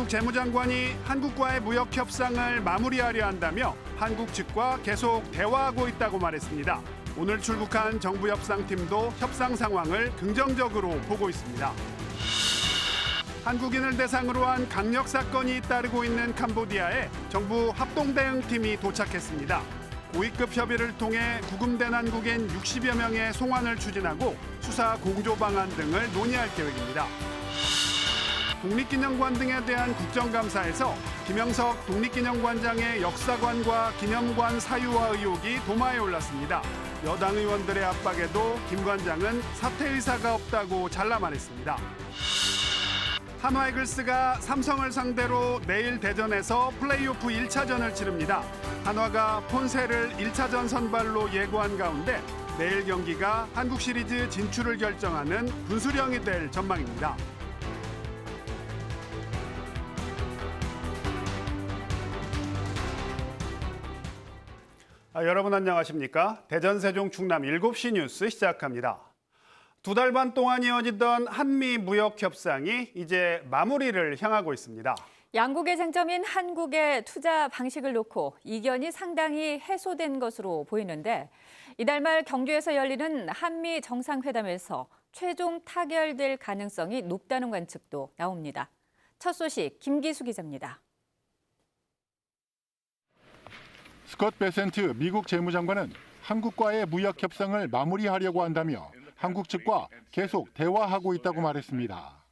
미국 재무장관이 한국과의 무역 협상을 마무리하려 한다며 한국 측과 계속 대화하고 있다고 말했습니다. 오늘 출국한 정부 협상팀도 협상 상황을 긍정적으로 보고 있습니다. 한국인을 대상으로 한 강력 사건이 잇따르고 있는 캄보디아에 정부 합동대응팀이 도착했습니다. 고위급 협의를 통해 구금된 한국인 60여 명의 송환을 추진하고 수사 공조 방안 등을 논의할 계획입니다. 독립기념관 등에 대한 국정감사에서 김영석 독립기념관장의 역사관과 기념관 사유화 의혹이 도마에 올랐습니다. 여당 의원들의 압박에도 김 관장은 사퇴 의사가 없다고 잘라 말했습니다. 한화이글스가 삼성을 상대로 내일 대전에서 플레이오프 1차전을 치릅니다. 한화가 폰세를 1차전 선발로 예고한 가운데 내일 경기가 한국 시리즈 진출을 결정하는 분수령이 될 전망입니다. 여러분 안녕하십니까? 대전 세종 충남 7시 뉴스 시작합니다. 2달 반 동안 이어지던 한미 무역 협상이 이제 마무리를 향하고 있습니다. 양국의 쟁점인 한국의 투자 방식을 놓고 이견이 상당히 해소된 것으로 보이는데 이달 말 경주에서 열리는 한미 정상회담에서 최종 타결될 가능성이 높다는 관측도 나옵니다. 첫 소식 김기수 기자입니다. 스콧 베센트 미국 재무장관은 한국과의 무역 협상을 마무리하려고 한다며 한국 측과 계속 대화하고 있다고 말했습니다.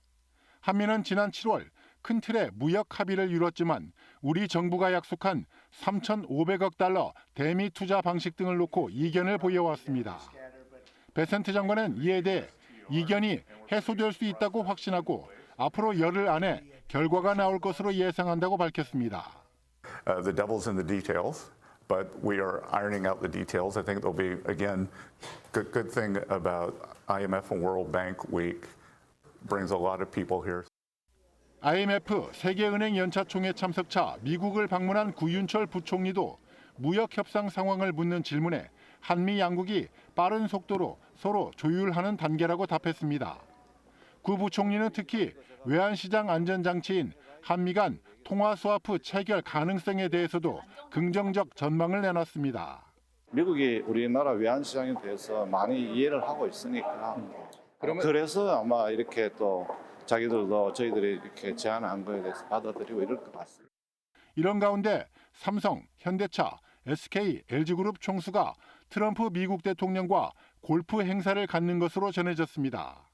한미는 지난 7월 큰 틀의 무역 합의를 이뤘지만 우리 정부가 약속한 3,500억 달러 대미 투자 방식 등을 놓고 이견을 보여왔습니다. 베센트 장관은 이에 대해 이견이 해소될 수 있다고 확신하고 앞으로 열흘 안에 결과가 나올 것으로 예상한다고 밝혔습니다. The devil's in the details. But we are ironing out the details. I think there'll be, again, good thing about IMF and World Bank Week brings a lot of people here. IMF 세계은행 연차총회 참석차 미국을 방문한 구윤철 부총리도 무역 협상 상황을 묻는 질문에 한미 양국이 빠른 속도로 서로 조율하는 단계라고 답했습니다. 구 부총리는 특히 외환시장 안전장치인 한미 간 통화스와프 체결 가능성에 대해서도 긍정적 전망을 내놨습니다. 미국이 우리나라 외환시장에 대해서 많이 이해를 하고 있으니까 그래서 아마 이렇게 또 자기들도 저희들이 이렇게 제안한 거에 대해서 받아들이고 이럴 것 같습니다. 이런 가운데 삼성, 현대차, SK, LG그룹 총수가 트럼프 미국 대통령과 골프 행사를 갖는 것으로 전해졌습니다.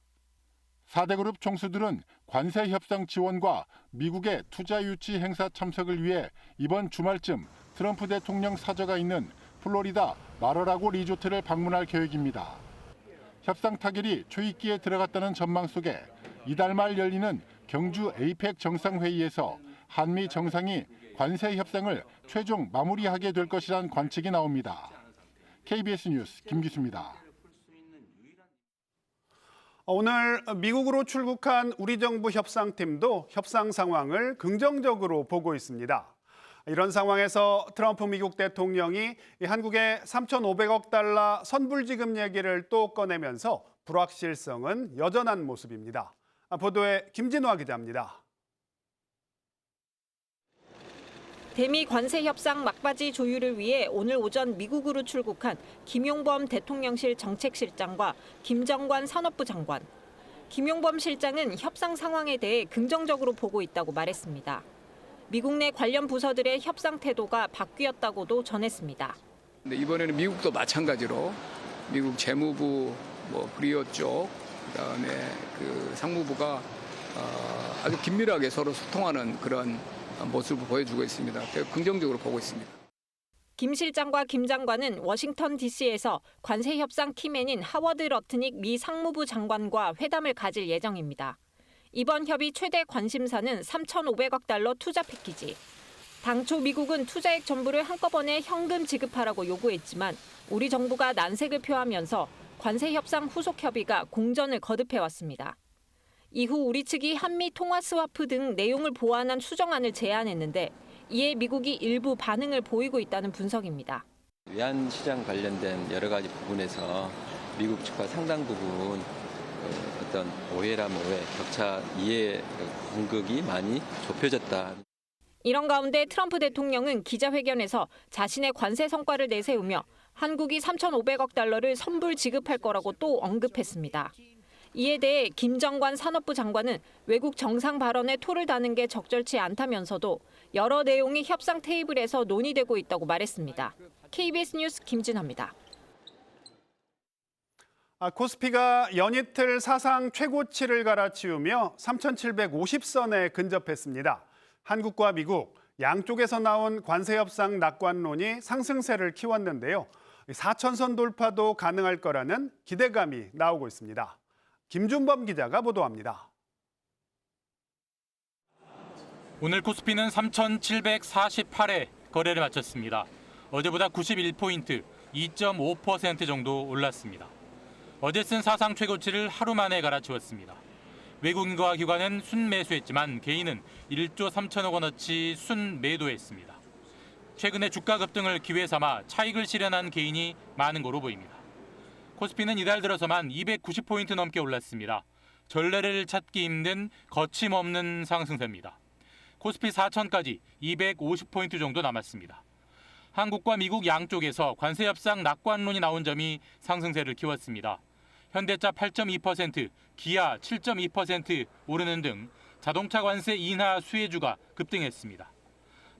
4대 그룹 총수들은 관세 협상 지원과 미국의 투자 유치 행사 참석을 위해 이번 주말쯤 트럼프 대통령 사저가 있는 플로리다 마러라고 리조트를 방문할 계획입니다. 협상 타결이 초입기에 들어갔다는 전망 속에 이달 말 열리는 경주 에이펙 정상회의에서 한미 정상이 관세 협상을 최종 마무리하게 될 것이란 관측이 나옵니다. KBS 뉴스 김기수입니다. 오늘 미국으로 출국한 우리 정부 협상팀도 협상 상황을 긍정적으로 보고 있습니다. 이런 상황에서 트럼프 미국 대통령이 한국의 3,500억 달러 선불지급 얘기를 또 꺼내면서 불확실성은 여전한 모습입니다. 보도에 김진화 기자입니다. 대미 관세 협상 막바지 조율을 위해 오늘 오전 미국으로 출국한 김용범 대통령실 정책실장과 김정관 산업부 장관. 김용범 실장은 협상 상황에 대해 긍정적으로 보고 있다고 말했습니다. 미국 내 관련 부서들의 협상 태도가 바뀌었다고도 전했습니다. 이번에는 미국도 마찬가지로 미국 재무부, 브리오 쪽, 그다음에 상무부가 아주 긴밀하게 서로 소통하는 그런 모습을 보여주고 있습니다. 긍정적으로 보고 있습니다. 김 실장과 김 장관은 워싱턴 DC에서 관세 협상 키맨인 하워드 러트닉 미 상무부 장관과 회담을 가질 예정입니다. 이번 협의 최대 관심사는 3,500억 달러 투자 패키지. 당초 미국은 투자액 전부를 한꺼번에 현금 지급하라고 요구했지만 우리 정부가 난색을 표하면서 관세 협상 후속 협의가 공전을 거듭해왔습니다. 이후 우리 측이 한미 통화 스와프 등 내용을 보완한 수정안을 제안했는데 이에 미국이 일부 반응을 보이고 있다는 분석입니다. 외환시장 관련된 여러 가지 부분에서 미국 측과 상당 부분 어떤 오해라면 오해, 격차 이해 간극이 많이 좁혀졌다. 이런 가운데 트럼프 대통령은 기자회견에서 자신의 관세 성과를 내세우며 한국이 3,500억 달러를 선불 지급할 거라고 또 언급했습니다. 이에 대해 김정관 산업부 장관은 외국 정상 발언에 토를 다는 게 적절치 않다면서도 여러 내용이 협상 테이블에서 논의되고 있다고 말했습니다. KBS 뉴스 김진아입니다. 코스피가 연이틀 사상 최고치를 갈아치우며 3,750선에 근접했습니다. 한국과 미국 양쪽에서 나온 관세협상 낙관론이 상승세를 키웠는데요. 4,000선 돌파도 가능할 거라는 기대감이 나오고 있습니다. 김준범 기자가 보도합니다. 오늘 코스피는 3,748에 거래를 마쳤습니다. 어제보다 91포인트, 2.5% 정도 올랐습니다. 어제 쓴 사상 최고치를 하루 만에 갈아치웠습니다. 외국인과 기관은 순매수했지만 개인은 1조 3천억 원어치 순매도했습니다. 최근에 주가 급등을 기회 삼아 차익을 실현한 개인이 많은 거로 보입니다. 코스피는 이달 들어서만 290포인트 넘게 올랐습니다. 전례를 찾기 힘든 거침없는 상승세입니다. 코스피 4천까지 250포인트 정도 남았습니다. 한국과 미국 양쪽에서 관세협상 낙관론이 나온 점이 상승세를 키웠습니다. 현대차 8.2%, 기아 7.2% 오르는 등 자동차 관세 인하 수혜주가 급등했습니다.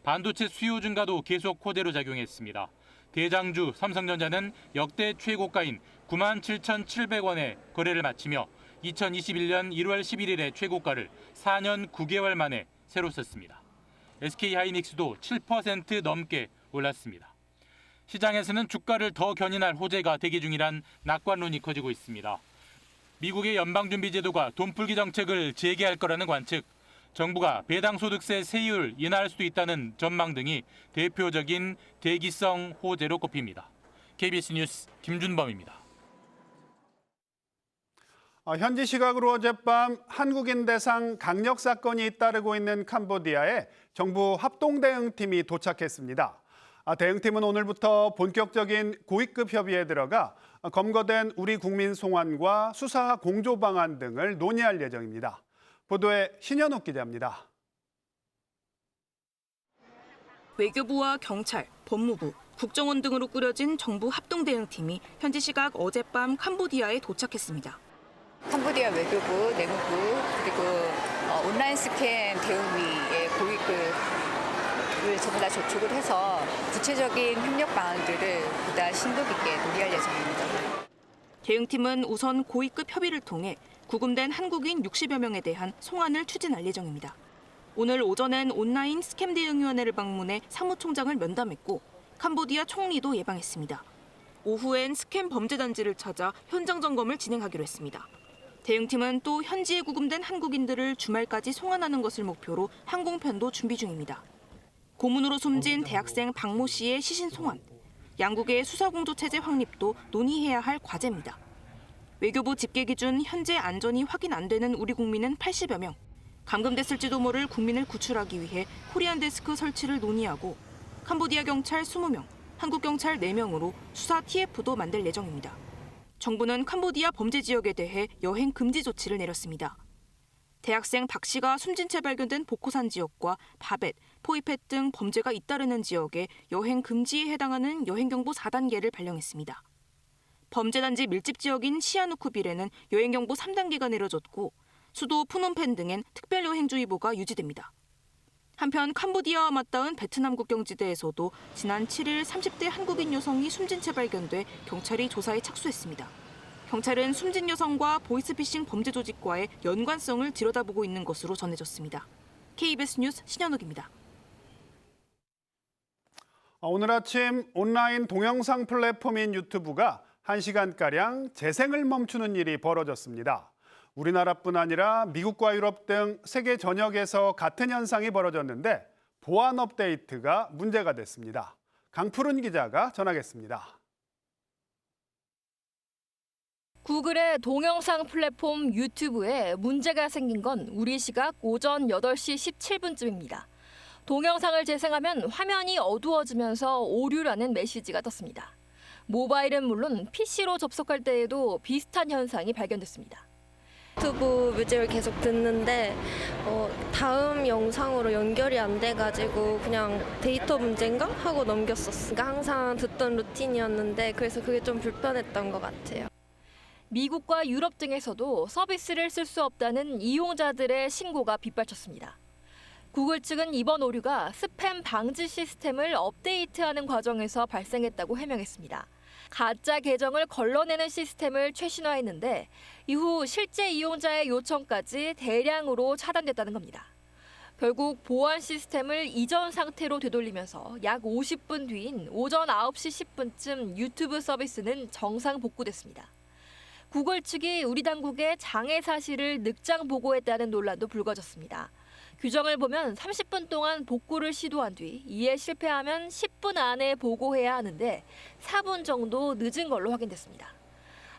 반도체 수요 증가도 계속 호재로 작용했습니다. 대장주 삼성전자는 역대 최고가인 97,700원에 거래를 마치며 2021년 1월 11일의 최고가를 4년 9개월 만에 새로 썼습니다. SK하이닉스도 7% 넘게 올랐습니다. 시장에서는 주가를 더 견인할 호재가 대기 중이란 낙관론이 커지고 있습니다. 미국의 연방준비제도가 돈풀기 정책을 재개할 거라는 관측, 정부가 배당소득세 세율 인하할 수도 있다는 전망 등이 대표적인 대기성 호재로 꼽힙니다. KBS 뉴스 김준범입니다. 현지 시각으로 어젯밤 한국인 대상 강력 사건이 잇따르고 있는 캄보디아에 정부 합동대응팀이 도착했습니다. 대응팀은 오늘부터 본격적인 고위급 협의에 들어가 검거된 우리 국민 송환과 수사 공조 방안 등을 논의할 예정입니다. 보도에 신현욱 기자입니다. 외교부와 경찰, 법무부, 국정원 등으로 꾸려진 정부 합동대응팀이 현지 시각 어젯밤 캄보디아에 도착했습니다. 캄보디아 외교부, 내무부, 그리고 온라인 스캠 대응위의 고위급을 전부 다 접촉을 해서 구체적인 협력 방안들을 보다 심도 깊게 논의할 예정입니다. 대응팀은 우선 고위급 협의를 통해 구금된 한국인 60여 명에 대한 송환을 추진할 예정입니다. 오늘 오전엔 온라인 스캠 대응위원회를 방문해 사무총장을 면담했고 캄보디아 총리도 예방했습니다. 오후엔 스캠 범죄 단지를 찾아 현장 점검을 진행하기로 했습니다. 대응팀은 또 현지에 구금된 한국인들을 주말까지 송환하는 것을 목표로 항공편도 준비 중입니다. 고문으로 숨진 대학생 박모 씨의 시신 송환, 양국의 수사공조 체제 확립도 논의해야 할 과제입니다. 외교부 집계 기준 현재 안전이 확인 안 되는 우리 국민은 80여 명, 감금됐을지도 모를 국민을 구출하기 위해 코리안 데스크 설치를 논의하고 캄보디아 경찰 20명, 한국 경찰 4명으로 수사 TF도 만들 예정입니다. 정부는 캄보디아 범죄 지역에 대해 여행 금지 조치를 내렸습니다. 대학생 박 씨가 숨진 채 발견된 보코산 지역과 바벳, 포이펫 등 범죄가 잇따르는 지역에 여행 금지에 해당하는 여행경보 4단계를 발령했습니다. 범죄단지 밀집 지역인 시아누쿠빌에는 여행경보 3단계가 내려졌고 수도 푸놈펜 등엔 특별여행주의보가 유지됩니다. 한편 캄보디아와 맞닿은 베트남 국경지대에서도 지난 7일 30대 한국인 여성이 숨진 채 발견돼 경찰이 조사에 착수했습니다. 경찰은 숨진 여성과 보이스피싱 범죄 조직과의 연관성을 들여다보고 있는 것으로 전해졌습니다. KBS 뉴스 신현욱입니다. 오늘 아침 온라인 동영상 플랫폼인 유튜브가 1시간가량 재생을 멈추는 일이 벌어졌습니다. 우리나라뿐 아니라 미국과 유럽 등 세계 전역에서 같은 현상이 벌어졌는데 보안 업데이트가 문제가 됐습니다. 강푸른 기자가 전하겠습니다. 구글의 동영상 플랫폼 유튜브에 문제가 생긴 건 우리 시각 오전 8시 17분쯤입니다. 동영상을 재생하면 화면이 어두워지면서 오류라는 메시지가 떴습니다. 모바일은 물론 PC로 접속할 때에도 비슷한 현상이 발견됐습니다. 유튜브 뮤직을 계속 듣는데 다음 영상으로 연결이 안 돼가지고 그냥 데이터 문제인가 하고 넘겼었어요. 그러니까 항상 듣던 루틴이었는데 그래서 그게 좀 불편했던 것 같아요. 미국과 유럽 등에서도 서비스를 쓸 수 없다는 이용자들의 신고가 빗발쳤습니다. 구글 측은 이번 오류가 스팸 방지 시스템을 업데이트하는 과정에서 발생했다고 해명했습니다. 가짜 계정을 걸러내는 시스템을 최신화했는데 이후 실제 이용자의 요청까지 대량으로 차단됐다는 겁니다. 결국 보안 시스템을 이전 상태로 되돌리면서 약 50분 뒤인 오전 9시 10분쯤 유튜브 서비스는 정상 복구됐습니다. 구글 측이 우리 당국에 장애 사실을 늑장 보고했다는 논란도 불거졌습니다. 규정을 보면 30분 동안 복구를 시도한 뒤 이에 실패하면 10분 안에 보고해야 하는데 4분 정도 늦은 걸로 확인됐습니다.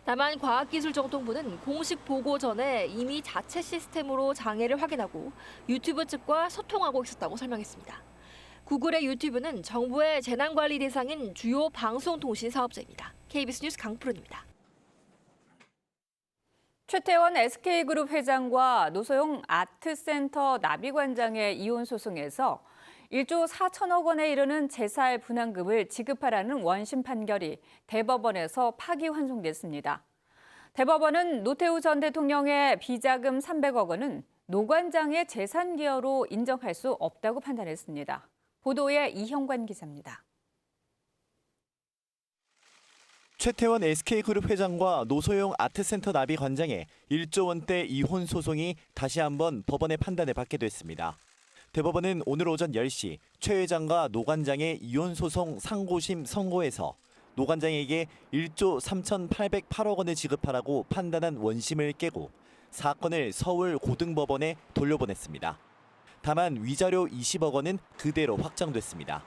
다만 과학기술정통부는 공식 보고 전에 이미 자체 시스템으로 장애를 확인하고 유튜브 측과 소통하고 있었다고 설명했습니다. 구글의 유튜브는 정부의 재난관리 대상인 주요 방송통신 사업자입니다. KBS 뉴스 강푸른입니다. 최태원 SK그룹 회장과 노소영 아트센터 나비관장의 이혼 소송에서 1조 4천억 원에 이르는 재살 분담금을 지급하라는 원심 판결이 대법원에서 파기환송됐습니다. 대법원은 노태우 전 대통령의 비자금 300억 원은 노 관장의 재산 기여로 인정할 수 없다고 판단했습니다. 보도에 이형관 기자입니다. 최태원 SK그룹 회장과 노소영 아트센터 나비 관장의 1조 원대 이혼 소송이 다시 한번 법원의 판단을 받게 됐습니다. 대법원은 오늘 오전 10시 최 회장과 노 관장의 이혼 소송 상고심 선고에서 노 관장에게 1조 3,808억 원을 지급하라고 판단한 원심을 깨고 사건을 서울 고등법원에 돌려보냈습니다. 다만 위자료 20억 원은 그대로 확정됐습니다.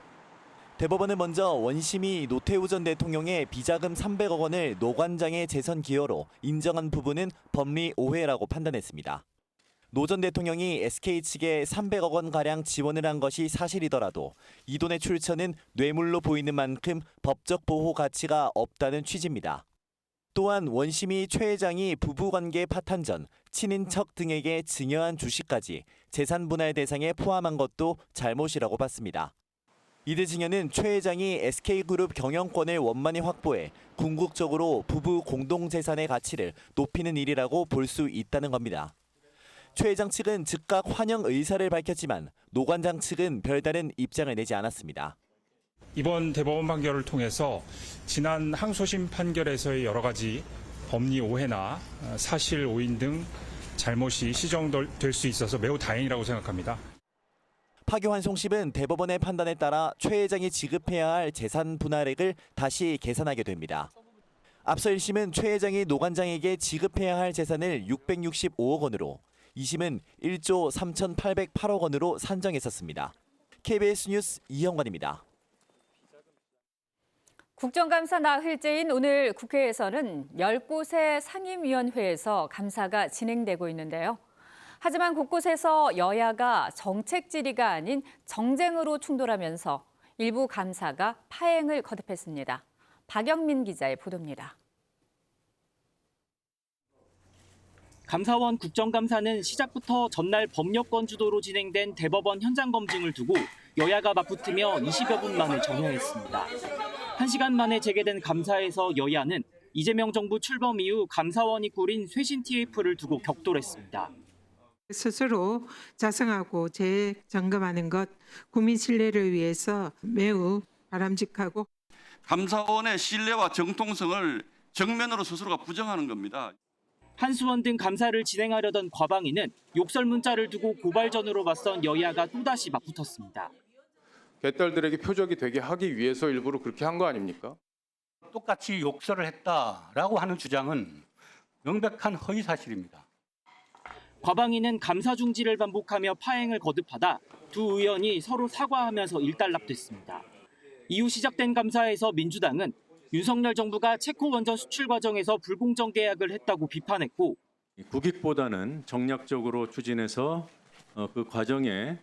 대법원은 먼저 원심이 노태우 전 대통령의 비자금 300억 원을 노 관장의 재선 기여로 인정한 부분은 법리 오해라고 판단했습니다. 노 전 대통령이 SK 측에 300억 원가량 지원을 한 것이 사실이더라도 이 돈의 출처는 뇌물로 보이는 만큼 법적 보호 가치가 없다는 취지입니다. 또한 원심이 최 회장이 부부관계 파탄 전 친인척 등에게 증여한 주식까지 재산 분할 대상에 포함한 것도 잘못이라고 봤습니다. 이들 증여는 최 회장이 SK그룹 경영권을 원만히 확보해 궁극적으로 부부 공동재산의 가치를 높이는 일이라고 볼 수 있다는 겁니다. 최 회장 측은 즉각 환영 의사를 밝혔지만 노 관장 측은 별다른 입장을 내지 않았습니다. 이번 대법원 판결을 통해서 지난 항소심 판결에서의 여러 가지 법리 오해나 사실 오인 등 잘못이 시정될 수 있어서 매우 다행이라고 생각합니다. 파기환송심은 대법원의 판단에 따라 최 회장이 지급해야 할 재산 분할액을 다시 계산하게 됩니다. 앞서 1심은 최 회장이 노 관장에게 지급해야 할 재산을 665억 원으로, 2심은 1조 3,808억 원으로 산정했었습니다. KBS 뉴스 이형관입니다. 국정감사 나흘째인 오늘 국회에서는 10곳의 상임위원회에서 감사가 진행되고 있는데요. 하지만 곳곳에서 여야가 정책 질의가 아닌 정쟁으로 충돌하면서 일부 감사가 파행을 거듭했습니다. 박영민 기자의 보도입니다. 감사원 국정감사는 시작부터 전날 법력권 주도로 진행된 대법원 현장 검증을 두고 여야가 맞붙으며 20여 분 만에 정회했습니다. 1시간 만에 재개된 감사에서 여야는 이재명 정부 출범 이후 감사원이 꾸린 쇄신 TF를 두고 격돌했습니다. 스스로 자성하고 재점검하는 것, 국민 신뢰를 위해서 매우 바람직하고 감사원의 신뢰와 정통성을 정면으로 스스로가 부정하는 겁니다. 한수원 등 감사를 진행하려던 과방위는 욕설 문자를 두고 고발전으로 맞선 여야가 또다시 맞붙었습니다. 개딸들에게 표적이 되게 하기 위해서 일부러 그렇게 한 거 아닙니까? 똑같이 욕설을 했다라고 하는 주장은 명백한 허위 사실입니다. 과방위는 감사 중지를 반복하며 파행을 거듭하다 두 의원이 서로 사과하면서 일단락됐습니다. 이후 시작된 감사에서 민주당은 윤석열 정부가 체코 원전 수출 과정에서 불공정 계약을 했다고 비판했고, 국익보다는 정략적으로 추진해서 그 과정에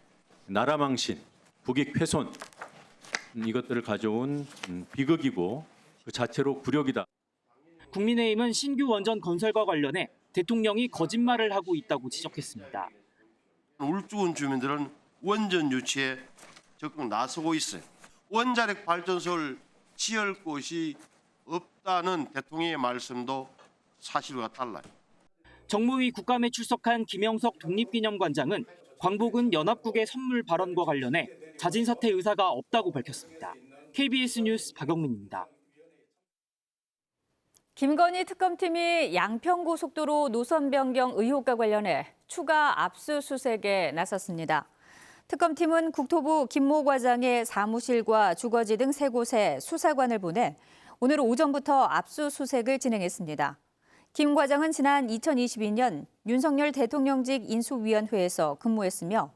나라 망신, 국익 훼손 이것들을 가져온 비극이고 그 자체로 굴욕이다. 국민의힘은 신규 원전 건설과 관련해 대통령이 거짓말을 하고 있다고 지적했습니다. 울주군 주민들은 원전 유치에 적극 나서고 있어요. 원자력 발전소를 지을 곳이 없다는 대통령의 말씀도 사실과 달라요. 정무위 국감에 출석한 김영석 독립기념관장은 광복은 연합국의 선물 발언과 관련해 자진 사퇴 의사가 없다고 밝혔습니다. KBS 뉴스 박영민입니다. 김건희 특검팀이 양평고속도로 노선 변경 의혹과 관련해 추가 압수수색에 나섰습니다. 특검팀은 국토부 김모 과장의 사무실과 주거지 등 3곳에 수사관을 보내 오늘 오전부터 압수수색을 진행했습니다. 김 과장은 지난 2022년 윤석열 대통령직 인수위원회에서 근무했으며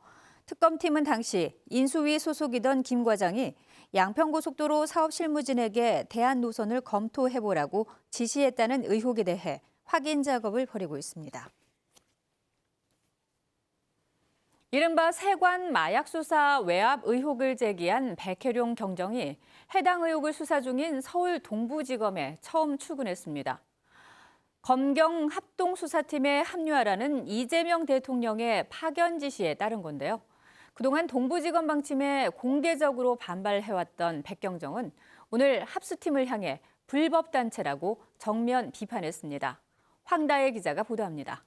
특검팀은 당시 인수위 소속이던 김 과장이 양평고속도로 사업실무진에게 대안 노선을 검토해보라고 지시했다는 의혹에 대해 확인 작업을 벌이고 있습니다. 이른바 세관 마약 수사 외압 의혹을 제기한 백혜룡 경정이 해당 의혹을 수사 중인 서울 동부지검에 처음 출근했습니다. 검경 합동수사팀에 합류하라는 이재명 대통령의 파견 지시에 따른 건데요. 그동안 동부지검 방침에 공개적으로 반발해왔던 백 경정은 오늘 합수팀을 향해 불법단체라고 정면 비판했습니다. 황다혜 기자가 보도합니다.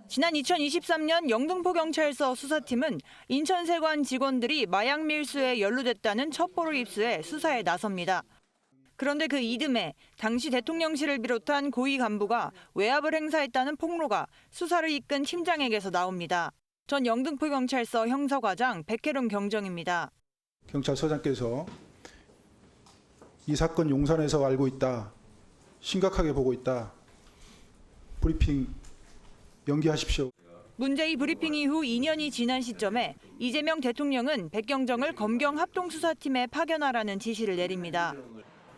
지난 2023년 영등포경찰서 수사팀은 인천세관 직원들이 마약 밀수에 연루됐다는 첩보를 입수해 수사에 나섭니다. 그런데 그 이듬해 당시 대통령실을 비롯한 고위 간부가 외압을 행사했다는 폭로가 수사를 이끈 팀장에게서 나옵니다. 전 영등포경찰서 형사과장 백혜룡 경정입니다. 경찰서장께서 이 사건 용산에서 알고 있다. 심각하게 보고 있다. 브리핑 연기하십시오. 문제의 브리핑 이후 2년이 지난 시점에 이재명 대통령은 백경정을 검경 합동수사팀에 파견하라는 지시를 내립니다.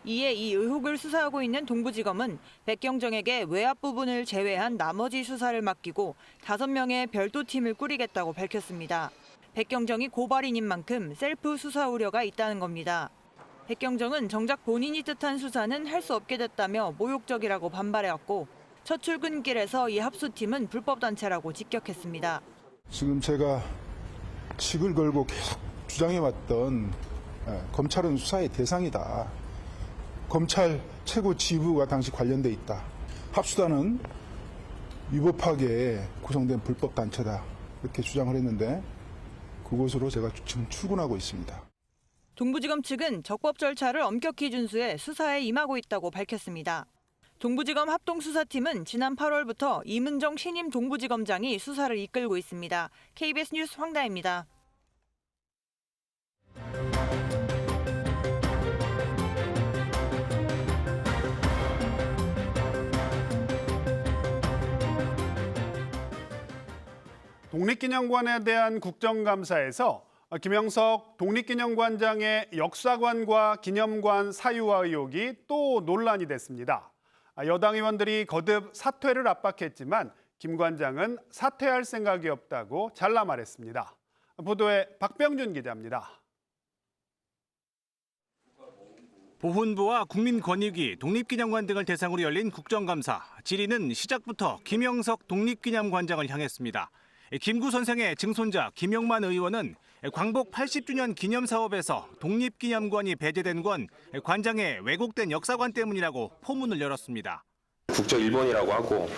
이에 이 의혹을 수사하고 있는 동부지검은 백경정에게 외압 부분을 제외한 나머지 수사를 맡기고 5명의 별도팀을 꾸리겠다고 밝혔습니다. 백경정이 고발인인 만큼 셀프 수사 우려가 있다는 겁니다. 백경정은 정작 본인이 뜻한 수사는 할 수 없게 됐다며 모욕적이라고 반발해왔고 첫 출근길에서 이 합수팀은 불법단체라고 직격했습니다. 지금 제가 직을 걸고 계속 주장해왔던 검찰은 수사의 대상이다. 검찰 최고 지부가 당시 관련돼 있다. 합수단은 위법하게 구성된 불법단체다. 이렇게 주장을 했는데 그곳으로 제가 지금 출근하고 있습니다. 동부지검 측은 적법 절차를 엄격히 준수해 수사에 임하고 있다고 밝혔습니다. 동부지검 합동수사팀은 지난 8월부터 이문정 신임 동부지검장이 수사를 이끌고 있습니다. KBS 뉴스 황다혜입니다. 독립기념관에 대한 국정감사에서 김영석 독립기념관장의 역사관과 기념관 사유화 의혹이 또 논란이 됐습니다. 여당 의원들이 거듭 사퇴를 압박했지만 김 관장은 사퇴할 생각이 없다고 잘라 말했습니다. 보도에 박병준 기자입니다. 보훈부와 국민권익위, 독립기념관 등을 대상으로 열린 국정감사. 질의는 시작부터 김영석 독립기념관장을 향했습니다. 김구 선생의 증손자 김영만 의원은 광복 80주년 기념사업에서 독립기념관이 배제된 건 관장의 왜곡된 역사관 때문이라고 포문을 열었습니다. 국적 일본이라고 하고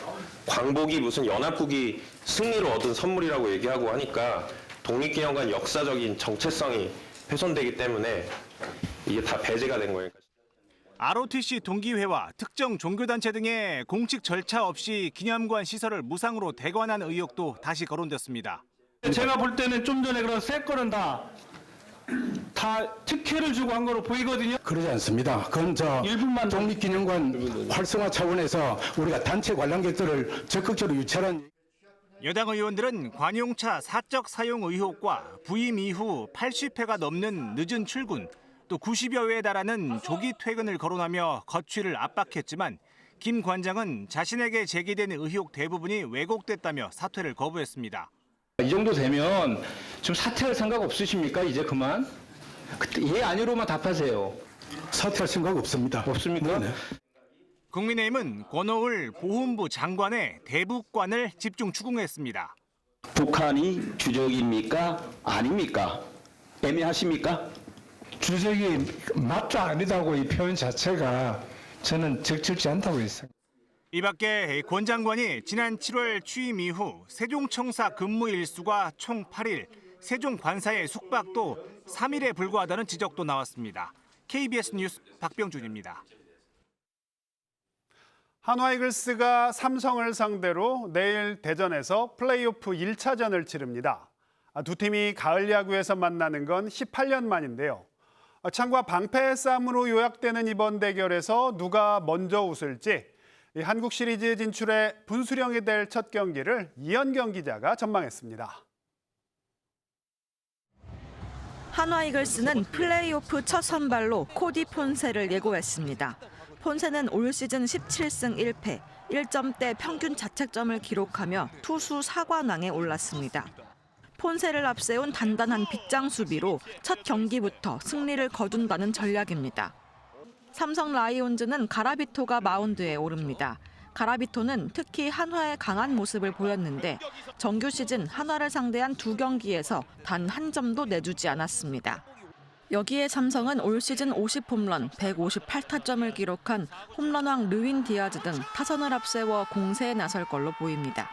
광복이 무슨 연합국이 승리로 얻은 선물이라고 얘기하고 하니까 독립기념관 역사적인 정체성이 훼손되기 때문에 이게 다 배제가 된 거예요. ROTC 동기회와 특정 종교단체 등의 공식 절차 없이 기념관 시설을 무상으로 대관한 의혹도 다시 거론됐습니다. 제가 볼 때는 좀 전에 그런 새 거는 다 특혜를 주고 한 거로 보이거든요. 그러지 않습니다. 그건 독립기념관 활성화 차원에서 우리가 단체 관람객들을 적극적으로 유치하는. 여당 의원들은 관용차 사적 사용 의혹과 부임 이후 80회가 넘는 늦은 출근, 또 90여 회에 달하는 조기 퇴근을 거론하며 거취를 압박했지만 김 관장은 자신에게 제기된 의혹 대부분이 왜곡됐다며 사퇴를 거부했습니다. 이 정도 되면 좀 사퇴할 생각 없으십니까? 이제 그만? 예 아니로만 답하세요. 사퇴할 생각 없습니다. 없습니까? 네. 국민의힘은 권오을 보훈부 장관의 대북관을 집중 추궁했습니다. 북한이 주적입니까? 아닙니까? 애매하십니까? 주적이 맞다 아니다고 이 표현 자체가 저는 적절치 않다고 했어요. 이 밖에 권 장관이 지난 7월 취임 이후 세종청사 근무 일수가 총 8일, 세종 관사의 숙박도 3일에 불과하다는 지적도 나왔습니다. KBS 뉴스 박병준입니다. 한화이글스가 삼성을 상대로 내일 대전에서 플레이오프 1차전을 치릅니다. 두 팀이 가을 야구에서 만나는 건 18년 만인데요. 창과 방패의 싸움으로 요약되는 이번 대결에서 누가 먼저 웃을지 한국 시리즈 진출에 분수령이 될 첫 경기를 이현경 기자가 전망했습니다. 한화이글스는 플레이오프 첫 선발로 코디 폰세를 예고했습니다. 폰세는 올 시즌 17승 1패, 1점대 평균 자책점을 기록하며 투수 4관왕에 올랐습니다. 폰세를 앞세운 단단한 빗장 수비로 첫 경기부터 승리를 거둔다는 전략입니다. 삼성 라이온즈는 가라비토가 마운드에 오릅니다. 가라비토는 특히 한화의 강한 모습을 보였는데 정규 시즌 한화를 상대한 2경기에서 단 한 점도 내주지 않았습니다. 여기에 삼성은 올 시즌 50홈런, 158타점을 기록한 홈런왕 르윈 디아즈 등 타선을 앞세워 공세에 나설 걸로 보입니다.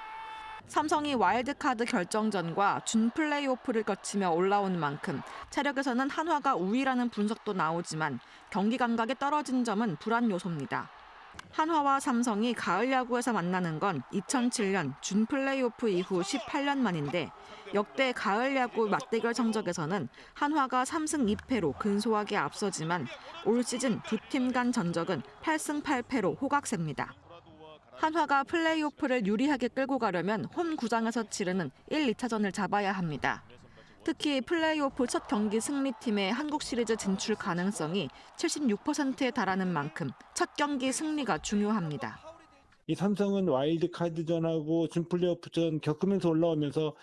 삼성이 와일드카드 결정전과 준 플레이오프를 거치며 올라온 만큼 체력에서는 한화가 우위라는 분석도 나오지만 경기 감각이 떨어진 점은 불안 요소입니다. 한화와 삼성이 가을 야구에서 만나는 건 2007년 준 플레이오프 이후 18년 만인데 역대 가을 야구 맞대결 성적에서는 한화가 3승 2패로 근소하게 앞서지만 올 시즌 두 팀 간 전적은 8승 8패로 호각셉니다. 한화가 플레이오프를 유리하게 끌고 가려면 홈 구장에서 치르는 1, 2차전을 잡아야 합니다. 특히 플레이오프 첫 경기 승리팀의 한국 시리즈 진출 가능성이 76%에 달하는 만큼 첫 경기 승리가 중요합니다. 이 삼성은 와일드카드전하고 준 플레이오프전 겪으면서 올라오면서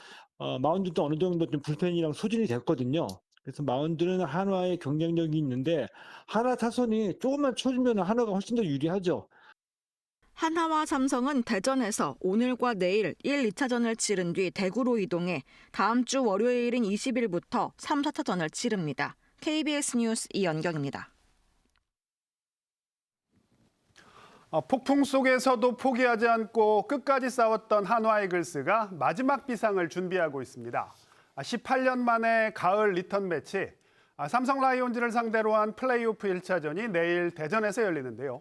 마운드도 어느 정도 좀 불펜이랑 소진이 됐거든요. 그래서 마운드는 한화의 경쟁력이 있는데 한화 타선이 조금만 쳐주면 한화가 훨씬 더 유리하죠. 한화와 삼성은 대전에서 오늘과 내일 1, 2차전을 치른 뒤 대구로 이동해 다음 주 월요일인 20일부터 3, 4차전을 치릅니다. KBS 뉴스 이연경입니다. 폭풍 속에서도 포기하지 않고 끝까지 싸웠던 한화이글스가 마지막 비상을 준비하고 있습니다. 18년 만에 가을 리턴 매치, 삼성 라이온즈를 상대로 한 플레이오프 1차전이 내일 대전에서 열리는데요.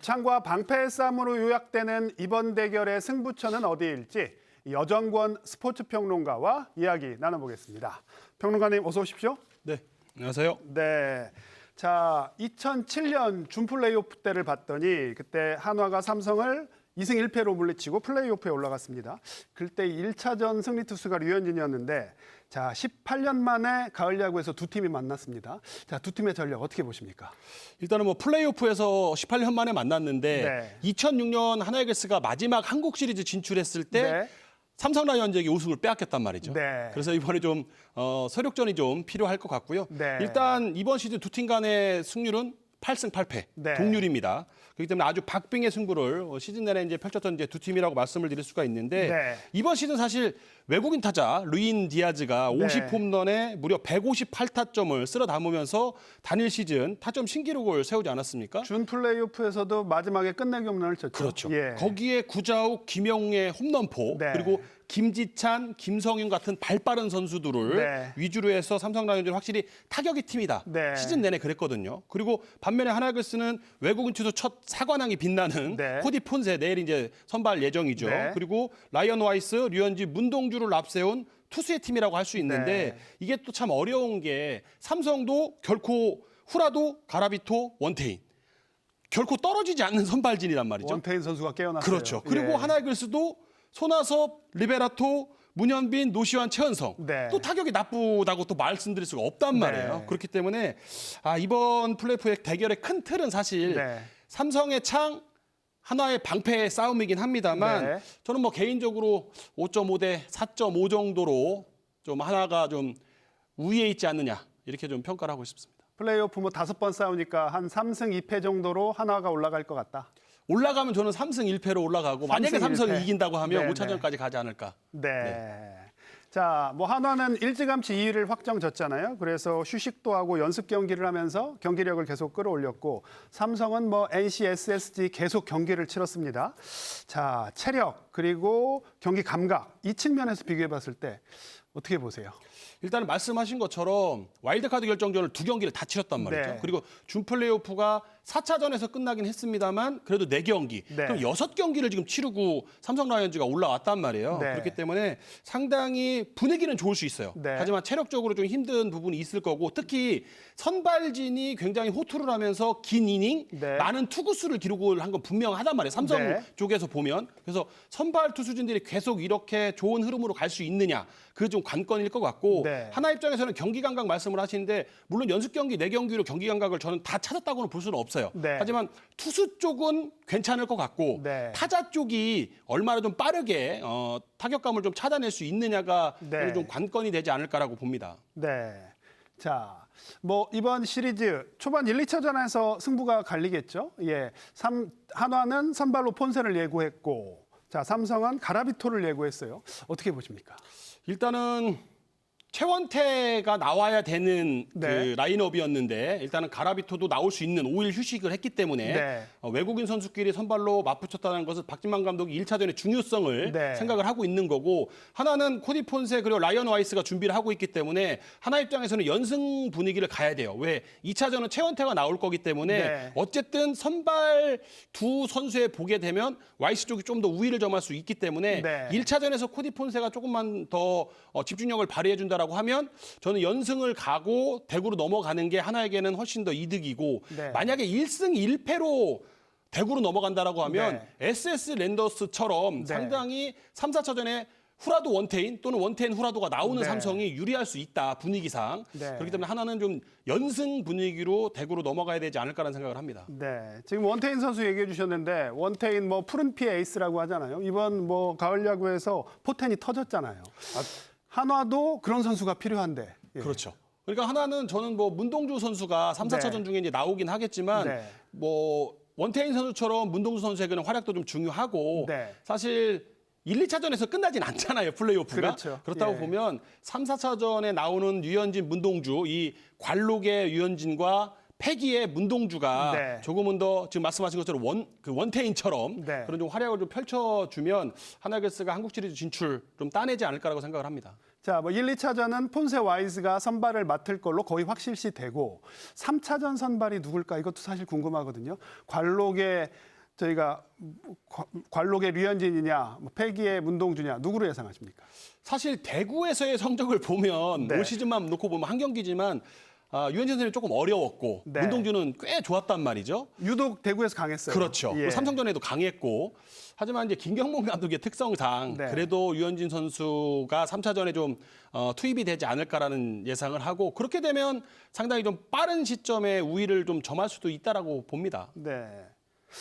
창과 방패의 싸움으로 요약되는 이번 대결의 승부처는 어디일지 여정권 스포츠 평론가와 이야기 나눠보겠습니다. 평론가님 어서 오십시오. 네, 안녕하세요. 네, 자 2007년 준 플레이오프 때를 봤더니 그때 한화가 삼성을 2승 1패로 물리치고 플레이오프에 올라갔습니다. 그때 1차전 승리 투수가 류현진이었는데 자 18년 만에 가을 야구에서 두 팀이 만났습니다. 자, 두 팀의 전력 어떻게 보십니까? 일단은 뭐 플레이오프에서 18년 만에 만났는데 네. 2006년 한화이글스가 마지막 한국 시리즈 진출했을 때 네. 삼성 라이온즈에게 우승을 빼앗겼단 말이죠. 네. 그래서 이번에 좀 서력전이 좀 필요할 것 같고요. 네. 일단 이번 시즌 두 팀 간의 승률은 8승 8패 네. 동률입니다. 그렇기 때문에 아주 박빙의 승부를 시즌 내내 이제 펼쳤던 이제 두 팀이라고 말씀을 드릴 수가 있는데 네. 이번 시즌 사실 외국인 타자 루인 디아즈가 네. 50홈런에 무려 158타점을 쓸어 담으면서 단일 시즌 타점 신기록을 세우지 않았습니까? 준 플레이오프에서도 마지막에 끝내기 홈런을 쳤죠. 그렇죠. 예. 거기에 구자욱, 김영우의 홈런포 네. 그리고 김지찬, 김성윤 같은 발빠른 선수들을 네. 위주로 해서 삼성 라이온즈는 확실히 타격의 팀이다. 네. 시즌 내내 그랬거든요. 그리고 반면에 하나이글스는 외국인 투수 첫 사관왕이 빛나는 네. 코디 폰세 내일 이제 선발 예정이죠. 네. 그리고 라이언 와이스, 류현진, 문동주를 앞세운 투수의 팀이라고 할 수 있는데 네. 이게 또 참 어려운 게 삼성도 결코 후라도 가라비토 원태인 결코 떨어지지 않는 선발진이란 말이죠. 원태인 선수가 깨어났어요. 그렇죠. 그리고 예. 하나이글스도 손아섭, 리베라토, 문현빈, 노시환, 최은성 네. 또 타격이 나쁘다고 또 말씀드릴 수가 없단 말이에요. 네. 그렇기 때문에 이번 플레이오프의 대결의 큰 틀은 사실 네. 삼성의 창, 한화의 방패의 싸움이긴 합니다만 네. 저는 뭐 개인적으로 5.5 대 4.5 정도로 좀 하나가 좀 우위에 있지 않느냐 이렇게 좀 평가를 하고 싶습니다. 플레이오프 뭐 5번 싸우니까 한 3승 2패 정도로 한화가 올라갈 것 같다. 올라가면 저는 3승 1패로 올라가고 만약에 3승 삼성이 1패. 이긴다고 하면 네, 5차전까지 가지 않을까. 네. 자, 뭐 한화는 일찌감치 2위를 확정졌잖아요. 그래서 휴식도 하고 연습 경기를 하면서 경기력을 계속 끌어올렸고 삼성은 뭐 NC, SSG 계속 경기를 치렀습니다. 자, 체력 그리고 경기 감각 이 측면에서 비교해 봤을 때 어떻게 보세요? 일단은 말씀하신 것처럼 와일드카드 결정전을 2경기를 다 치렀단 말이죠. 네. 그리고 준 플레이오프가 4차전에서 끝나긴 했습니다,만 그래도 4경기, 네. 그럼 6경기를 지금 치르고 삼성 라이온즈가 올라왔단 말이에요. 네. 그렇기 때문에 상당히 분위기는 좋을 수 있어요. 네. 하지만 체력적으로 좀 힘든 부분이 있을 거고 특히 선발진이 굉장히 호투를 하면서 긴 이닝, 네. 많은 투구수를 기록을 한 건 분명하단 말이에요. 삼성 네. 쪽에서 보면. 그래서 선발 투수진들이 계속 이렇게 좋은 흐름으로 갈 수 있느냐, 그게 좀 관건일 것 같고 네. 하나 입장에서는 경기 감각 말씀을 하시는데 물론 연습 경기 4경기로 경기 감각을 저는 다 찾았다고는 볼 수는 없어요. 네. 하지만 투수 쪽은 괜찮을 것 같고 네. 타자 쪽이 얼마나 좀 빠르게 타격감을 좀 찾아낼 수 있느냐가 네. 저는 좀 관건이 되지 않을까라고 봅니다. 네. 자, 뭐 이번 시리즈 초반 1, 2차전에서 승부가 갈리겠죠. 예. 한화는 선발로 폰세를 예고했고 자, 삼성은 가라비토를 예고했어요. 어떻게 보십니까? 일단은 최원태가 나와야 되는 네. 그 라인업이었는데 일단은 가라비토도 나올 수 있는 5일 휴식을 했기 때문에 네. 외국인 선수끼리 선발로 맞붙였다는 것은 박진만 감독이 1차전의 중요성을 네. 생각을 하고 있는 거고 하나는 코디 폰세 그리고 라이언 와이스가 준비를 하고 있기 때문에 하나 입장에서는 연승 분위기를 가야 돼요. 왜? 2차전은 최원태가 나올 거기 때문에 네. 어쨌든 선발 두 선수에 보게 되면 와이스 쪽이 좀 더 우위를 점할 수 있기 때문에 네. 1차전에서 코디 폰세가 조금만 더 집중력을 발휘해 준다라고 하면 저는 연승을 가고 대구로 넘어가는 게 하나에게는 훨씬 더 이득이고 네. 만약에 1승 1패로 대구로 넘어간다라고 하면 SS 랜더스처럼 네. 상당히 3, 4차전에 후라도 원태인 또는 원태인 후라도가 나오는 네. 삼성이 유리할 수 있다, 분위기상. 네. 그렇기 때문에 하나는 좀 연승 분위기로 대구로 넘어가야 되지 않을까라는 생각을 합니다. 네, 지금 원태인 선수 얘기해 주셨는데 원태인 뭐 푸른 피 에이스라고 하잖아요. 이번 뭐 가을 야구에서 포텐이 터졌잖아요. 한화도 그런 선수가 필요한데. 예. 그렇죠. 그러니까 하나는 저는 뭐 문동주 선수가 3, 4차전 네. 중에 이제 나오긴 하겠지만 네. 뭐 원태인 선수처럼 문동주 선수에게는 활약도 좀 중요하고 네. 사실 1, 2차전에서 끝나진 않잖아요, 플레이오프가. 그렇죠. 그렇다고 예. 보면 3, 4차전에 나오는 유현진, 문동주, 이 관록의 유현진과 패기의 문동주가 네. 조금은 더 지금 말씀하신 것처럼 원태인처럼 네. 그런 좀 활약을 좀 펼쳐주면 하나이글스가 한국 시리즈 진출 좀 따내지 않을까라고 생각을 합니다. 자, 뭐 1, 2차전은 폰세 와이즈가 선발을 맡을 걸로 거의 확실시 되고 3차전 선발이 누굴까 이것도 사실 궁금하거든요. 관록의 저희가 관록의 류현진이냐, 뭐 패기의 문동주냐 누구로 예상하십니까? 사실 대구에서의 성적을 보면 네. 올 시즌만 놓고 보면 한 경기지만 유현진 선수는 조금 어려웠고 네. 문동주는 꽤 좋았단 말이죠. 유독 대구에서 강했어요. 그렇죠. 예. 삼성전에도 강했고 하지만 이제 김경문 감독의 특성상 네. 그래도 유현진 선수가 3차전에 좀 투입이 되지 않을까라는 예상을 하고 그렇게 되면 상당히 좀 빠른 시점에 우위를 좀 점할 수도 있다라고 봅니다. 네.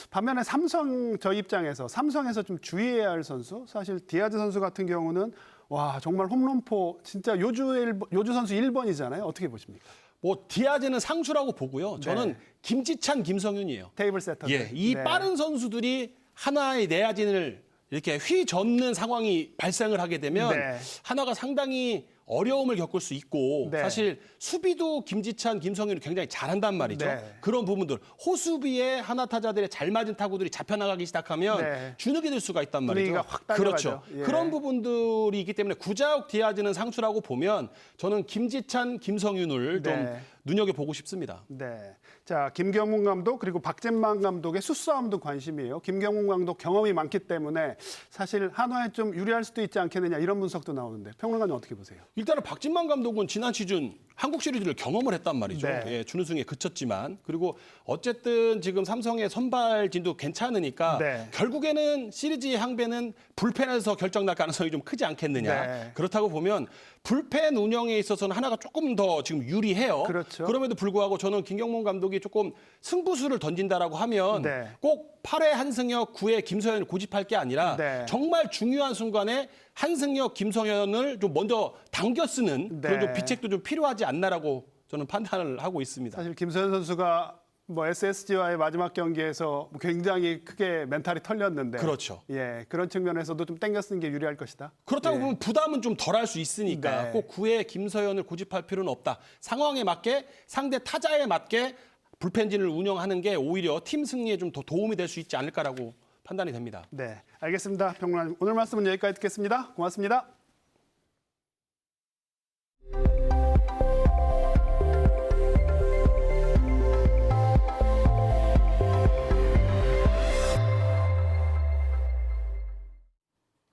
반면에 삼성 저 입장에서 삼성에서 좀 주의해야 할 선수 사실 디아즈 선수 같은 경우는 와 정말 홈런포 진짜 요주 선수 1번이잖아요. 어떻게 보십니까? 뭐 디아즈는 상수라고 보고요. 저는 네. 김지찬, 김성윤이에요. 테이블 세터. 예, 이 빠른 선수들이 하나의 내야진을 이렇게 휘젓는 상황이 발생을 하게 되면 네. 하나가 상당히 어려움을 겪을 수 있고 네. 사실 수비도 김지찬, 김성윤이 굉장히 잘한단 말이죠. 네. 그런 부분들 호수비에 하나 타자들의 잘 맞은 타구들이 잡혀나가기 시작하면 네. 주눅이 들 수가 있단 말이죠. 분위기가 확 달려가죠. 그렇죠. 예. 그런 부분들이 있기 때문에 구자욱 디아즈는 상수라고 보면 저는 김지찬, 김성윤을 좀 네. 눈여겨보고 싶습니다. 네. 자, 김경문 감독 그리고 박진만 감독의 수싸움도 관심이에요. 김경문 감독 경험이 많기 때문에 사실 한화에 좀 유리할 수도 있지 않겠느냐 이런 분석도 나오는데 평론가님 어떻게 보세요? 일단은 박진만 감독은 지난 시즌 한국 시리즈를 경험을 했단 말이죠. 네. 예, 준우승에 그쳤지만 그리고 어쨌든 지금 삼성의 선발진도 괜찮으니까 네. 결국에는 시리즈의 항배는 불펜에서 결정날 가능성이 좀 크지 않겠느냐. 네. 그렇다고 보면 불펜 운영에 있어서는 하나가 조금 더 지금 유리해요. 그렇죠. 그럼에도 불구하고 저는 김경문 감독이 조금 승부수를 던진다라고 하면 네. 꼭 8회 한승혁, 9회 김서현을 고집할 게 아니라 네. 정말 중요한 순간에 한승혁, 김성현을 좀 먼저 당겨 쓰는 그런 네. 좀 비책도 좀 필요하지 않나라고 저는 판단을 하고 있습니다. 사실 김서현 선수가 뭐 SSG와의 마지막 경기에서 굉장히 크게 멘탈이 털렸는데 그렇죠. 예, 그런 측면에서도 좀 땡겨 쓰는 게 유리할 것이다. 그렇다고 예. 보면 부담은 좀 덜할 수 있으니까 네. 꼭 9회 김서현을 고집할 필요는 없다. 상황에 맞게 상대 타자에 맞게 불펜진을 운영하는 게 오히려 팀 승리에 좀 더 도움이 될 수 있지 않을까라고 판단이 됩니다. 네, 알겠습니다. 평론가님, 오늘 말씀은 여기까지 듣겠습니다. 고맙습니다.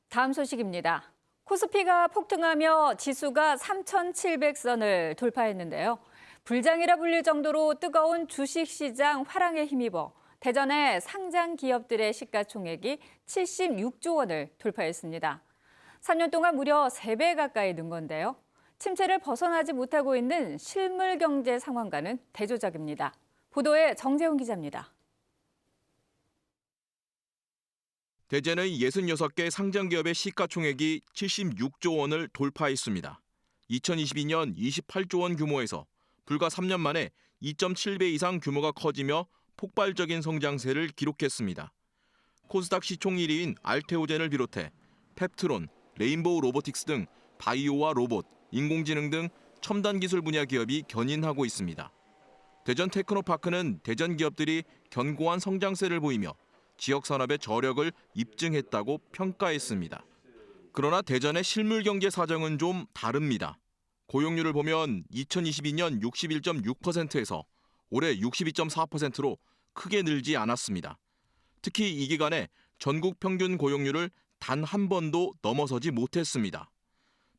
다음 소식입니다. 코스피가 폭등하며 지수가 3,700선을 돌파했는데요. 불장이라 불릴 정도로 뜨거운 주식시장 화랑에 힘입어 대전의 상장 기업들의 시가총액이 76조 원을 돌파했습니다. 3년 동안 무려 3배 가까이 는 건데요. 침체를 벗어나지 못하고 있는 실물 경제 상황과는 대조적입니다. 보도에 정재훈 기자입니다. 대전의 66개 상장기업의 시가총액이 76조 원을 돌파했습니다. 2022년 28조 원 규모에서 불과 3년 만에 2.7배 이상 규모가 커지며 폭발적인 성장세를 기록했습니다. 코스닥 시총 1위인 알테오젠을 비롯해 펩트론, 레인보우 로보틱스 등 바이오와 로봇, 인공지능 등 첨단 기술 분야 기업이 견인하고 있습니다. 대전 테크노파크는 대전 기업들이 견고한 성장세를 보이며 지역 산업의 저력을 입증했다고 평가했습니다. 그러나 대전의 실물 경제 사정은 좀 다릅니다. 고용률을 보면 2022년 61.6%에서 올해 62.4%로 크게 늘지 않았습니다. 특히 이 기간에 전국 평균 고용률을 단 한 번도 넘어서지 못했습니다.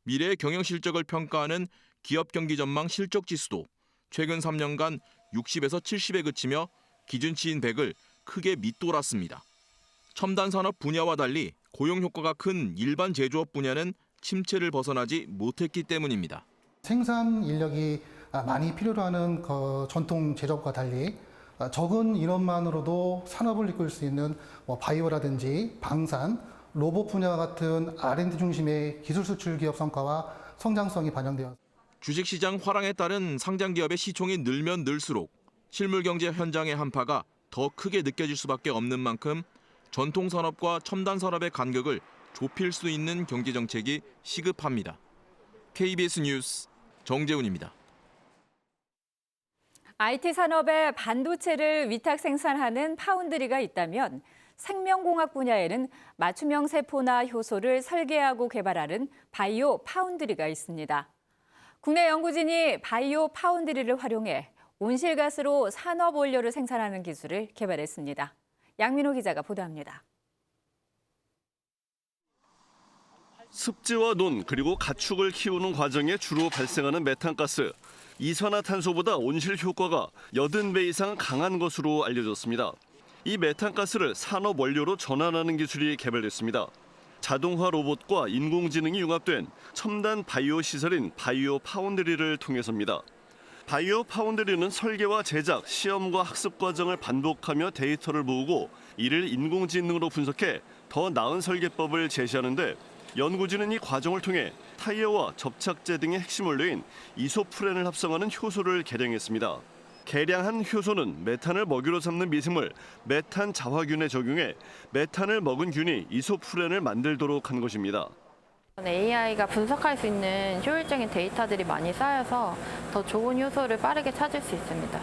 미래의 경영 실적을 평가하는 기업 경기 전망 실적 지수도 최근 3년간 60에서 70에 그치며 기준치인 100을 크게 밑돌았습니다. 첨단 산업 분야와 달리 고용 효과가 큰 일반 제조업 분야는 침체를 벗어나지 못했기 때문입니다. 생산 인력이 많이 필요로 하는 전통 제조업과 달리 적은 인원만으로도 산업을 이끌 수 있는 바이오라든지 방산, 로봇 분야 같은 R&D 중심의 기술 수출 기업 성과와 성장성이 반영되었습니다. 주식시장 화랑에 따른 상장기업의 시총이 늘면 늘수록 실물 경제 현장의 한파가 더 크게 느껴질 수밖에 없는 만큼 전통 산업과 첨단 산업의 간격을 좁힐 수 있는 경제 정책이 시급합니다. KBS 뉴스 정재훈입니다. IT 산업에 반도체를 위탁 생산하는 파운드리가 있다면 생명공학 분야에는 맞춤형 세포나 효소를 설계하고 개발하는 바이오 파운드리가 있습니다. 국내 연구진이 바이오 파운드리를 활용해 온실가스로 산업 원료를 생산하는 기술을 개발했습니다. 양민호 기자가 보도합니다. 습지와 논 그리고 가축을 키우는 과정에 주로 발생하는 메탄가스. 이산화탄소보다 온실 효과가 80배 이상 강한 것으로 알려졌습니다. 이 메탄가스를 산업 원료로 전환하는 기술이 개발됐습니다. 자동화 로봇과 인공지능이 융합된 첨단 바이오 시설인 바이오 파운드리를 통해서입니다. 바이오 파운드리는 설계와 제작, 시험과 학습 과정을 반복하며 데이터를 모으고 이를 인공지능으로 분석해 더 나은 설계법을 제시하는데 연구진은 이 과정을 통해 타이어와 접착제 등의 핵심 원료인 이소프렌을 합성하는 효소를 개량했습니다. 개량한 효소는 메탄을 먹이로 삼는 미생물 메탄 자화균에 적용해 메탄을 먹은 균이 이소프렌을 만들도록 한 것입니다. AI가 분석할 수 있는 효율적인 데이터들이 많이 쌓여서 더 좋은 효소를 빠르게 찾을 수 있습니다.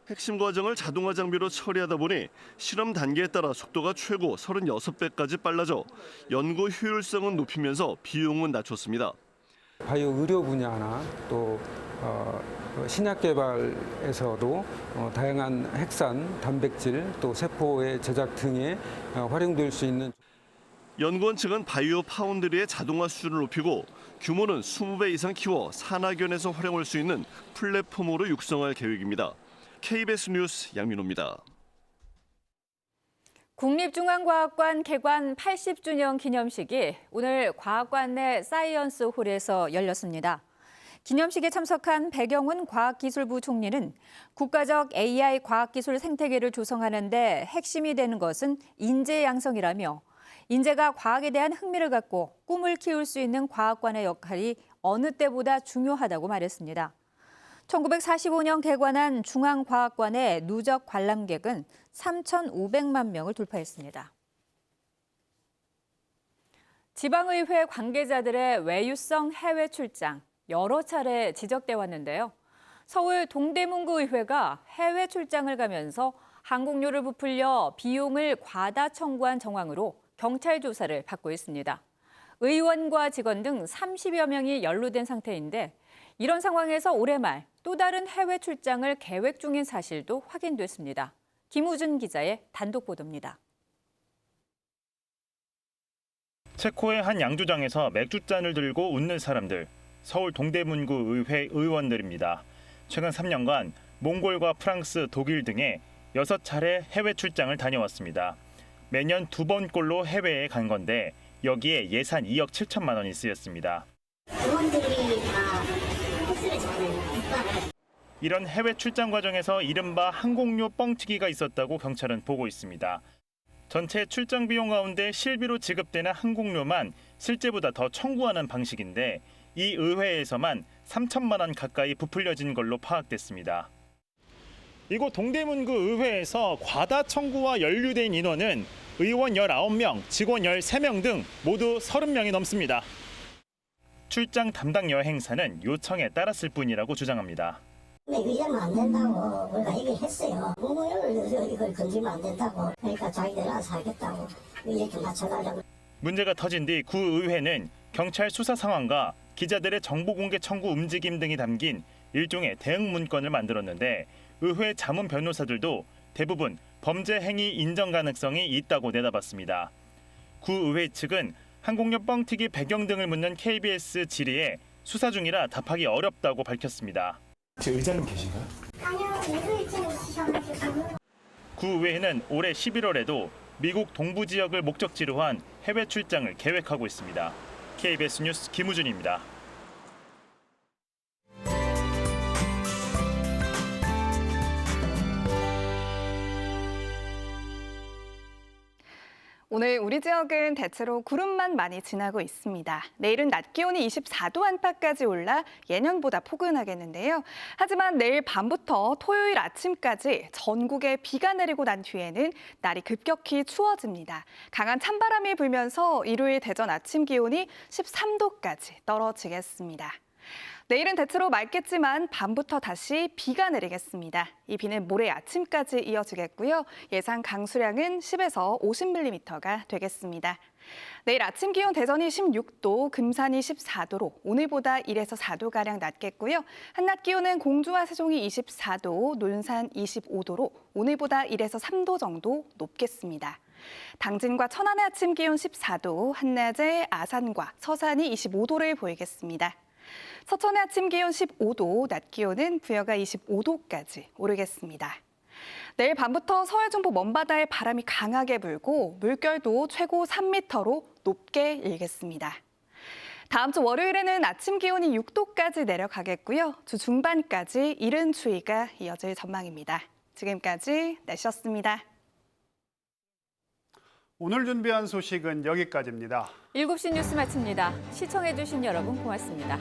핵심 과정을 자동화 장비로 처리하다 보니 실험 단계에 따라 속도가 최고 36배까지 빨라져 연구 효율성은 높이면서 비용은 낮췄습니다. 바이오 의료 분야나 또 신약 개발에서도 다양한 핵산, 단백질, 또 세포의 제작 등에 활용될 수 있는 연구원 측은 바이오 파운드리의 자동화 수준을 높이고 규모는 20배 이상 키워 산학연에서 활용할 수 있는 플랫폼으로 육성할 계획입니다. KBS 뉴스 양민호입니다. 국립중앙과학관 개관 80주년 기념식이 오늘 과학관 내 사이언스 홀에서 열렸습니다. 기념식에 참석한 백영훈 과학기술부 총리는 국가적 AI 과학기술 생태계를 조성하는 데 핵심이 되는 것은 인재 양성이라며 인재가 과학에 대한 흥미를 갖고 꿈을 키울 수 있는 과학관의 역할이 어느 때보다 중요하다고 말했습니다. 1945년 개관한 중앙과학관의 누적 관람객은 3,500만 명을 돌파했습니다. 지방의회 관계자들의 외유성 해외 출장 여러 차례 지적돼 왔는데요. 서울 동대문구 의회가 해외 출장을 가면서 항공료를 부풀려 비용을 과다 청구한 정황으로 경찰 조사를 받고 있습니다. 의원과 직원 등 30여 명이 연루된 상태인데 이런 상황에서 올해 말 또 다른 해외 출장을 계획 중인 사실도 확인됐습니다. 김우준 기자의 단독 보도입니다. 체코의 한 양조장에서 맥주잔을 들고 웃는 사람들, 서울 동대문구 의회 의원들입니다. 최근 3년간 몽골과 프랑스, 독일 등에 6차례 해외 출장을 다녀왔습니다. 매년 2번꼴로 해외에 간 건데 여기에 예산 2억 7천만 원이 쓰였습니다. 의원들이 다 코스를 잡아요. 이런 해외 출장 과정에서 이른바 항공료 뻥튀기가 있었다고 경찰은 보고 있습니다. 전체 출장 비용 가운데 실비로 지급되는 항공료만 실제보다 더 청구하는 방식인데 이 의회에서만 3천만 원 가까이 부풀려진 걸로 파악됐습니다. 이곳 동대문구 의회에서 과다 청구와 연루된 인원은 의원 19명, 직원 13명 등 모두 30명이 넘습니다. 출장 담당 여행사는 요청에 따랐을 뿐이라고 주장합니다. 의자면 안 된다고 우리가 얘기했어요. 이걸 건지면 안 된다고. 그러니까 자기들 알아서 하겠다고 이렇게 맞춰달라고. 문제가 터진 뒤 구의회는 경찰 수사 상황과 기자들의 정보 공개 청구 움직임 등이 담긴 일종의 대응 문건을 만들었는데 의회 자문 변호사들도 대부분 범죄 행위 인정 가능성이 있다고 내다봤습니다. 구의회 측은 항공료 뻥튀기 배경 등을 묻는 KBS 질의에 수사 중이라 답하기 어렵다고 밝혔습니다. 제 의장님 계신가요? 아니요, 구의회는 올해 11월에도 미국 동부 지역을 목적지로 한 해외 출장을 계획하고 있습니다. KBS 뉴스 김우준입니다. 오늘 우리 지역은 대체로 구름만 많이 지나고 있습니다. 내일은 낮 기온이 24도 안팎까지 올라 예년보다 포근하겠는데요. 하지만 내일 밤부터 토요일 아침까지 전국에 비가 내리고 난 뒤에는 날이 급격히 추워집니다. 강한 찬바람이 불면서 일요일 대전 아침 기온이 13도까지 떨어지겠습니다. 내일은 대체로 맑겠지만 밤부터 다시 비가 내리겠습니다. 이 비는 모레 아침까지 이어지겠고요. 예상 강수량은 10에서 50mm가 되겠습니다. 내일 아침 기온 대전이 16도, 금산이 14도로 오늘보다 1에서 4도가량 낮겠고요. 한낮 기온은 공주와 세종이 24도, 논산 25도로 오늘보다 1에서 3도 정도 높겠습니다. 당진과 천안의 아침 기온 14도, 한낮에 아산과 서산이 25도를 보이겠습니다. 서천의 아침 기온 15도, 낮 기온은 부여가 25도까지 오르겠습니다. 내일 밤부터 서해 중부 먼바다에 바람이 강하게 불고 물결도 최고 3m로 높게 일겠습니다. 다음 주 월요일에는 아침 기온이 6도까지 내려가겠고요. 주 중반까지 이른 추위가 이어질 전망입니다. 지금까지 날씨였습니다. 오늘 준비한 소식은 여기까지입니다. 7시 뉴스 마칩니다. 시청해주신 여러분 고맙습니다.